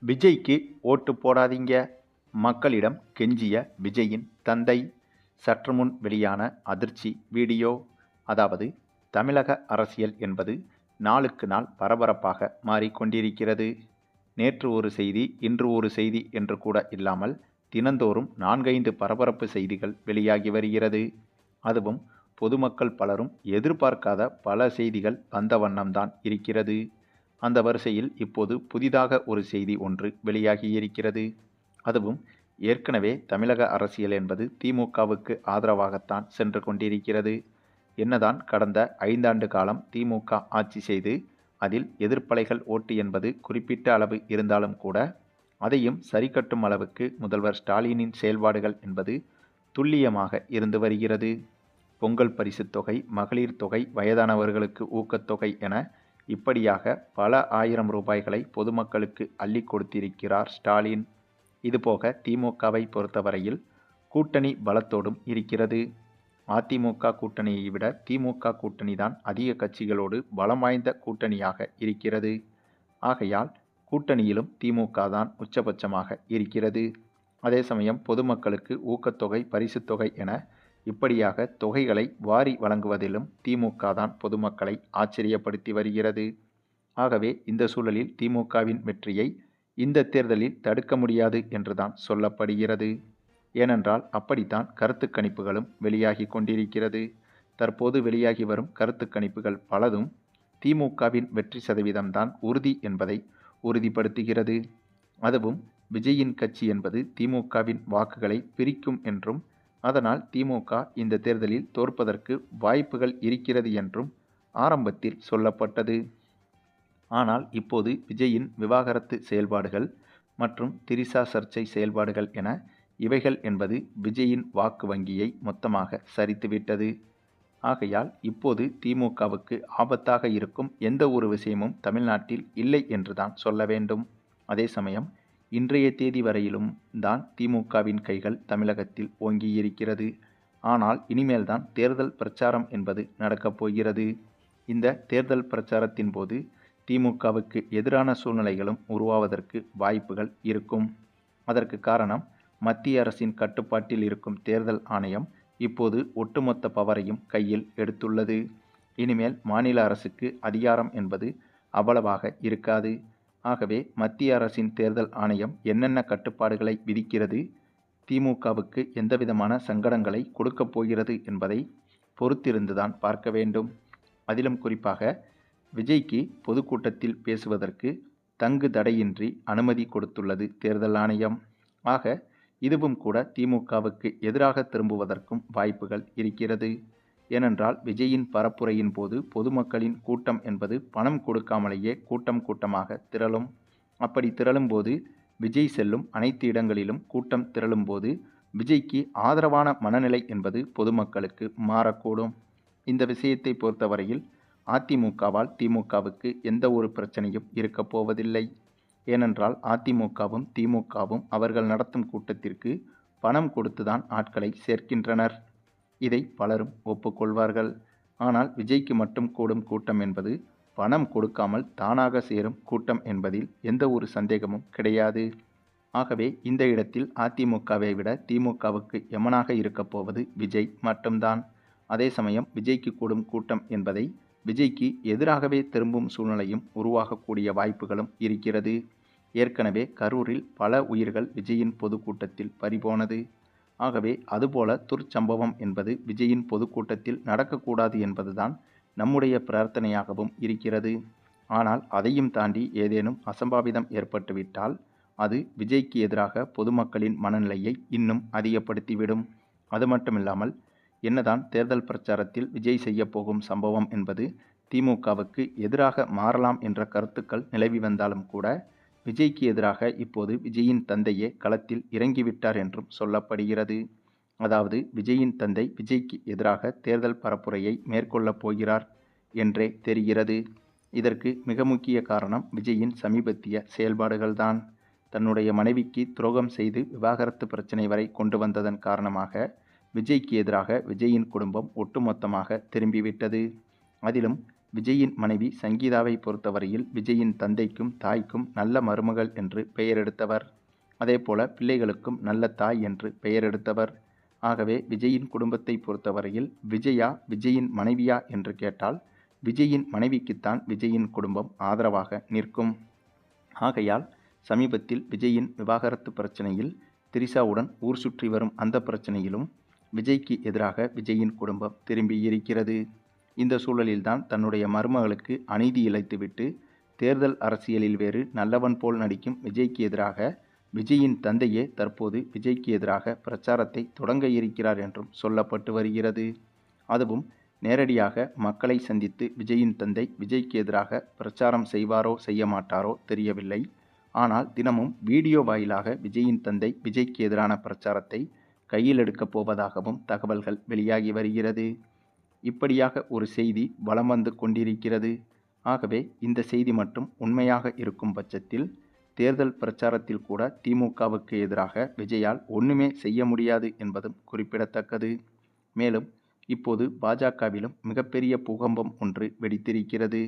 விஜய்க்கு ஓட்டு போடாதீங்க, மக்களிடம் கெஞ்சிய விஜயின் தந்தை. சற்றுமுன் வெளியான அதிர்ச்சி வீடியோ. அதாவது, தமிழக அரசியல் என்பது நாளுக்கு நாள் பரபரப்பாக மாறிக்கொண்டிருக்கிறது. நேற்று ஒரு செய்தி, இன்று ஒரு செய்தி என்று கூட இல்லாமல் தினந்தோறும் 4-5 பரபரப்பு செய்திகள் வெளியாகி வருகிறது. அதுவும் பொதுமக்கள் பலரும் எதிர்பார்க்காத பல செய்திகள் வந்த வண்ணம்தான் இருக்கிறது. அந்த வரிசையில் இப்போது புதிதாக ஒரு செய்தி ஒன்று வெளியாகியிருக்கிறது. அதுவும் ஏற்கனவே தமிழக அரசியல் என்பது திமுகவுக்கு ஆதரவாகத்தான் சென்று கொண்டிருக்கிறது. என்னதான் கடந்த 5 ஆண்டு காலம் திமுக ஆட்சி செய்து அதில் எதிர்ப்பலைகள் ஓட்டு என்பது குறிப்பிட்ட அளவு இருந்தாலும் கூட அதையும் சரிக்கட்டும் அளவுக்கு முதல்வர் ஸ்டாலினின் செயல்பாடுகள் என்பது துல்லியமாக இருந்து வருகிறது. பொங்கல் பரிசுத் தொகை, மகளிர் தொகை, வயதானவர்களுக்கு ஊக்கத்தொகை என இப்படியாக பல ஆயிரம் ரூபாய்களை பொதுமக்களுக்கு அள்ளி கொடுத்திருக்கிறார் ஸ்டாலின். இதுபோக திமுகவை பொறுத்தவரையில் கூட்டணி பலத்தோடும் இருக்கிறது. அதிமுக கூட்டணியை விட திமுக கூட்டணி தான் அதிக கட்சிகளோடு பலம் வாய்ந்த கூட்டணியாக இருக்கிறது. ஆகையால் கூட்டணியிலும் திமுக தான் உச்சபட்சமாக இருக்கிறது. அதே சமயம் பொதுமக்களுக்கு ஊக்கத்தொகை, பரிசுத்தொகை என இப்படியாக தொகைகளை வாரி வழங்குவதிலும் திமுக தான் பொதுமக்களை ஆச்சரியப்படுத்தி வருகிறது. ஆகவே இந்த சூழலில் திமுகவின் வெற்றியை இந்த தேர்தலில் தடுக்க முடியாது என்றுதான் சொல்லப்படுகிறது. ஏனென்றால் அப்படித்தான் கருத்து கணிப்புகளும் வெளியாகி கொண்டிருக்கிறது. தற்போது வெளியாகி வரும் கருத்து கணிப்புகள் பலதும் திமுகவின் வெற்றி சதவீதம்தான் உறுதி என்பதை உறுதிப்படுத்துகிறது. அதுவும் விஜயின் கட்சி என்பது திமுகவின் வாக்குகளை பிரிக்கும் என்றும், அதனால் திமுக இந்த தேர்தலில் தோற்பதற்கு வாய்ப்புகள் இருக்கிறது என்றும் ஆரம்பத்தில் சொல்லப்பட்டது. ஆனால் இப்போது விஜயின் விவாகரத்து செயல்பாடுகள் மற்றும் திரிஷா சர்ச்சை செயல்பாடுகள் என இவைகள் என்பது விஜயின் வாக்கு வங்கியை மொத்தமாக சரித்துவிட்டது. ஆகையால் இப்போது திமுகவுக்கு ஆபத்தாக இருக்கும் எந்த ஒரு விஷயமும் தமிழ்நாட்டில் இல்லை என்றுதான் சொல்ல வேண்டும். அதே சமயம் இன்றைய தேதி வரையிலும் தான் திமுகவின் கைகள் தமிழகத்தில் ஓங்கியிருக்கிறது. ஆனால் இனிமேல்தான் தேர்தல் பிரச்சாரம் என்பது நடக்கப் போகிறது. இந்த தேர்தல் பிரச்சாரத்தின் போது திமுகவுக்கு எதிரான சூழ்நிலைகளும் உருவாவதற்கு வாய்ப்புகள் இருக்கும். அதற்கு காரணம், மத்திய அரசின் கட்டுப்பாட்டில் இருக்கும் தேர்தல் ஆணையம் இப்போது ஒட்டுமொத்த பவரையும் கையில் எடுத்துள்ளது. இனிமேல் மாநில அரசுக்கு அதிகாரம் என்பது அவ்வளவாக இருக்காது. ஆகவே மத்திய அரசின் தேர்தல் ஆணையம் என்னென்ன கட்டுப்பாடுகளை விதிக்கிறது, திமுகவுக்கு எந்தவிதமான சங்கடங்களை கொடுக்கப் போகிறது என்பதை பொறுத்திருந்துதான் பார்க்க வேண்டும். அதிலும் குறிப்பாக விஜய்க்கு பொதுக்கூட்டத்தில் பேசுவதற்கு தங்கு தடையின்றி அனுமதி கொடுத்துள்ளது தேர்தல் ஆணையம். ஆக இதுவும் கூட திமுகவுக்கு எதிராக திரும்புவதற்கும் வாய்ப்புகள் இருக்கிறது. ஏனென்றால் விஜயின் பரப்புரையின் போது பொதுமக்களின் கூட்டம் என்பது பணம் கொடுக்காமலேயே கூட்டம் கூட்டமாக திரளும். அப்படி திரளும் போது விஜய் செல்லும் அனைத்து இடங்களிலும் கூட்டம் திரளும் போது விஜய்க்கு ஆதரவான மனநிலை என்பது பொதுமக்களுக்கு மாறக்கூடும். இந்த விஷயத்தை பொறுத்தவரையில் அதிமுகவால் திமுகவுக்கு எந்த ஒரு பிரச்சனையும் இருக்கப் போவதில்லை. ஏனென்றால் அதிமுகவும் திமுகவும் அவர்கள் நடத்தும் கூட்டத்திற்கு பணம் கொடுத்துதான் ஆட்களை சேர்க்கின்றனர். இதை பலரும் ஒப்புக்கொள்வார்கள். ஆனால் விஜய்க்கு மட்டும் கூடும் கூட்டம் என்பது பணம் கொடுக்காமல் தானாக சேரும் கூட்டம் என்பதில் எந்த ஒரு சந்தேகமும் கிடையாது. ஆகவே இந்த இடத்தில் அதிமுகவை விட திமுகவுக்கு எமனாக இருக்கப் போவது விஜய் மட்டும்தான். அதே சமயம் விஜய்க்கு கூடும் கூட்டம் என்பதை விஜய்க்கு எதிராகவே திரும்பும் சூழ்நிலையும் உருவாகக்கூடிய வாய்ப்புகளும் இருக்கிறது. ஏற்கனவே கரூரில் பல உயிர்கள் விஜயின் பொதுக்கூட்டத்தில் பறிபோனது. ஆகவே அதுபோல துர்ச்சம்பவம் என்பது விஜயின் பொதுக்கூட்டத்தில் நடக்கக்கூடாது என்பதுதான் நம்முடைய பிரார்த்தனையாகவும் இருக்கிறது. ஆனால் அதையும் தாண்டி ஏதேனும் அசம்பாவிதம் ஏற்பட்டுவிட்டால் அது விஜய்க்கு எதிராக பொதுமக்களின் மனநிலையை இன்னும் அதிகப்படுத்திவிடும். அது மட்டுமில்லாமல் என்னதான் தேர்தல் பிரச்சாரத்தில் விஜய் செய்ய போகும் சம்பவம் என்பது திமுகவுக்கு எதிராக மாறலாம் என்ற கருத்துக்கள் நிலவி வந்தாலும் கூட விஜய்க்கு எதிராக இப்போது விஜயின் தந்தையே களத்தில் இறங்கிவிட்டார் என்றும் சொல்லப்படுகிறது. அதாவது விஜயின் தந்தை விஜய்க்கு எதிராக தேர்தல் பரப்புரையை மேற்கொள்ளப் போகிறார் என்றே தெரிகிறது. இதற்கு மிக முக்கிய காரணம் விஜயின் சமீபத்திய செயல்பாடுகள்தான். தன்னுடைய மனைவிக்கு துரோகம் செய்து விவாகரத்து பிரச்சனை வரை கொண்டு வந்ததன் காரணமாக விஜய்க்கு எதிராக விஜயின் குடும்பம் ஒட்டுமொத்தமாக திரும்பிவிட்டது. அதிலும் விஜயின் மனைவி சங்கீதாவை பொறுத்தவரையில் விஜயின் தந்தைக்கும் தாய்க்கும் நல்ல மருமகள் என்று பெயர் எடுத்தவர். அதேபோல பிள்ளைகளுக்கும் நல்ல தாய் என்று பெயர் எடுத்தவர். ஆகவே விஜயின் குடும்பத்தை பொறுத்தவரையில் விஜயா விஜயின் மனைவியா என்று கேட்டால் விஜயின் மனைவிக்குத்தான் விஜயின் குடும்பம் ஆதரவாக நிற்கும். ஆகையால் சமீபத்தில் விஜயின் விவாகரத்து பிரச்சனையில் திரிஷாவுடன் ஊர் சுற்றி வரும் அந்த பிரச்சனையிலும் விஜய்க்கு எதிராக விஜயின் குடும்பம் திரும்பியிருக்கிறது. இந்த சூழலில்தான் தன்னுடைய மருமகளுக்கு அநீதி இழைத்துவிட்டு தேர்தல் அரசியலில் வேறு நல்லவன் போல் நடிக்கும் விஜய்க்கு எதிராக விஜயின் தந்தையே தற்போது விஜய்க்கு எதிராக பிரச்சாரத்தை தொடங்க இருக்கிறார் என்றும் சொல்லப்பட்டு வருகிறது. அதுவும் நேரடியாக மக்களை சந்தித்து விஜயின் தந்தை விஜய்க்கு எதிராக பிரச்சாரம் செய்வாரோ செய்ய மாட்டாரோ தெரியவில்லை. ஆனால் தினமும் வீடியோ வாயிலாக விஜயின் தந்தை விஜய்க்கு எதிரான பிரச்சாரத்தை கையில் எடுக்கப் போவதாகவும் தகவல்கள் வெளியாகி வருகிறது. இப்படியாக ஒரு செய்தி வலம் வந்து கொண்டிருக்கிறது. ஆகவே இந்த செய்தி மட்டும் உண்மையாக இருக்கும் பட்சத்தில் தேர்தல் பிரச்சாரத்தில் கூட திமுகவுக்கு எதிராக விஜயால் ஒன்றுமே செய்ய முடியாது என்பதும் குறிப்பிடத்தக்கது. மேலும் இப்போது பாஜகவிலும் மிகப்பெரிய பூகம்பம் ஒன்று வெடித்திருக்கிறது.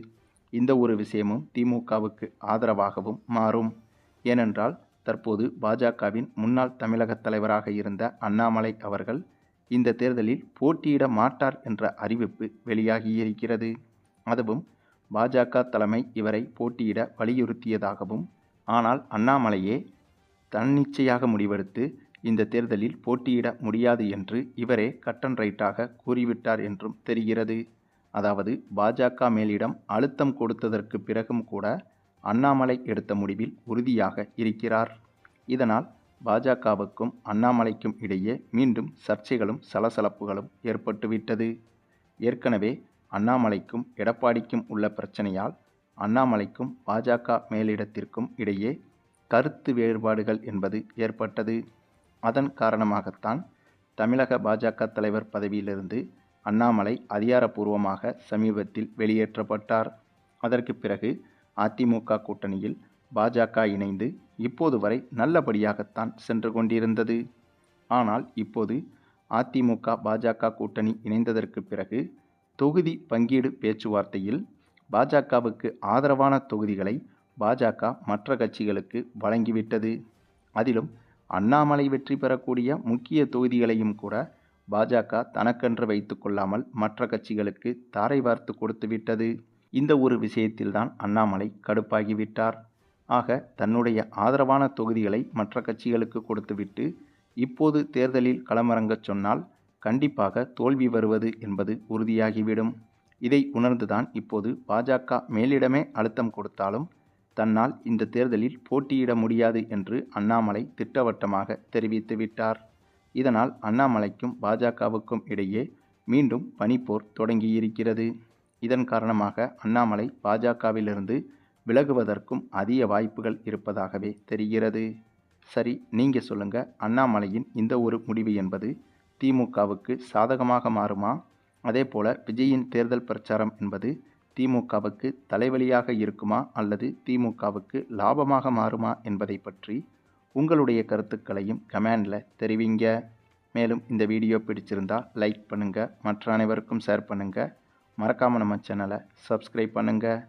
இந்த ஒரு விஷயமும் திமுகவுக்கு ஆதரவாகவும் மாறும். ஏனென்றால் தற்போது பாஜகவின் முன்னாள் தமிழக தலைவராக இருந்த அண்ணாமலை அவர்கள் இந்த தேர்தலில் போட்டியிட மாட்டார் என்ற அறிவிப்பு வெளியாகியிருக்கிறது. அதுவும் பாஜக தலைமை இவரை போட்டியிட வலியுறுத்தியதாகவும், ஆனால் அண்ணாமலையே தன்னிச்சையாக முடிவெடுத்து இந்த தேர்தலில் போட்டியிட முடியாது என்று இவரே கட் அண்ட் ரைட்டாக கூறிவிட்டார் என்றும் தெரிகிறது. அதாவது பாஜக மேலிடம் அழுத்தம் கொடுத்ததற்கு பிறகும் கூட அண்ணாமலை எடுத்த முடிவில் உறுதியாக இருக்கிறார். இதனால் பாஜகவுக்கும் அண்ணாமலைக்கும் இடையே மீண்டும் சர்ச்சைகளும் சலசலப்புகளும் ஏற்பட்டுவிட்டது. ஏற்கனவே அண்ணாமலைக்கும் எடப்பாடிக்கும் உள்ள பிரச்சனையால் அண்ணாமலைக்கும் பாஜக மேலிடத்திற்கும் இடையே கருத்து வேறுபாடுகள் என்பது ஏற்பட்டது. அதன் காரணமாகத்தான் தமிழக பாஜக தலைவர் பதவியிலிருந்து அண்ணாமலை அதிகாரப்பூர்வமாக சமீபத்தில் வெளியேற்றப்பட்டார். அதற்கு பிறகு அதிமுக கூட்டணியில் பாஜக இணைந்து இப்போது வரை நல்லபடியாகத்தான் சென்று கொண்டிருந்தது. ஆனால் இப்போது அதிமுக பாஜக கூட்டணி இணைந்ததற்கு பிறகு தொகுதி பங்கீடு பேச்சுவார்த்தையில் பாஜகவுக்கு ஆதரவான தொகுதிகளை பாஜக மற்ற கட்சிகளுக்கு வழங்கிவிட்டது. அதிலும் அண்ணாமலை வெற்றி பெறக்கூடிய முக்கிய தொகுதிகளையும் கூட பாஜக தனக்கென்று வைத்து கொள்ளாமல் மற்ற கட்சிகளுக்கு தாரை வார்த்து கொடுத்துவிட்டது. இந்த ஒரு விஷயத்தில்தான் அண்ணாமலை கடுப்பாகிவிட்டார். ஆக தன்னுடைய ஆதரவான தொகுதிகளை மற்ற கட்சிகளுக்கு கொடுத்துவிட்டு இப்போது தேர்தலில் களமிறங்கச் சொன்னால் கண்டிப்பாக தோல்வி வருவது என்பது உறுதியாகிவிடும். இதை உணர்ந்துதான் இப்போது பாஜக மேலிடமே அழுத்தம் கொடுத்தாலும் தன்னால் இந்த தேர்தலில் போட்டியிட முடியாது என்று அண்ணாமலை திட்டவட்டமாக தெரிவித்துவிட்டார். இதனால் அண்ணாமலைக்கும் பாஜகவுக்கும் இடையே மீண்டும் பனிப்போர் தொடங்கியிருக்கிறது. இதன் காரணமாக அண்ணாமலை பாஜகவிலிருந்து விலகுவதற்கும் அதிக வாய்ப்புகள் இருப்பதாகவே தெரிகிறது. சரி, நீங்கள் சொல்லுங்க, அண்ணாமலையின் இந்த ஒரு முடிவு என்பது திமுகவுக்கு சாதகமாக மாறுமா? அதேபோல விஜயின் தேர்தல் பிரச்சாரம் என்பது திமுகவுக்கு தலைவலியாக இருக்குமா அல்லது திமுகவுக்கு லாபமாக மாறுமா என்பதை பற்றி உங்களுடைய கருத்துக்களையும் கமெண்டில் தெரிவிங்க. மேலும் இந்த வீடியோ பிடிச்சிருந்தால் லைக் பண்ணுங்கள், மற்ற அனைவருக்கும் ஷேர் பண்ணுங்கள், மறக்காமல் நம்ம சேனலை சப்ஸ்கிரைப் பண்ணுங்கள்.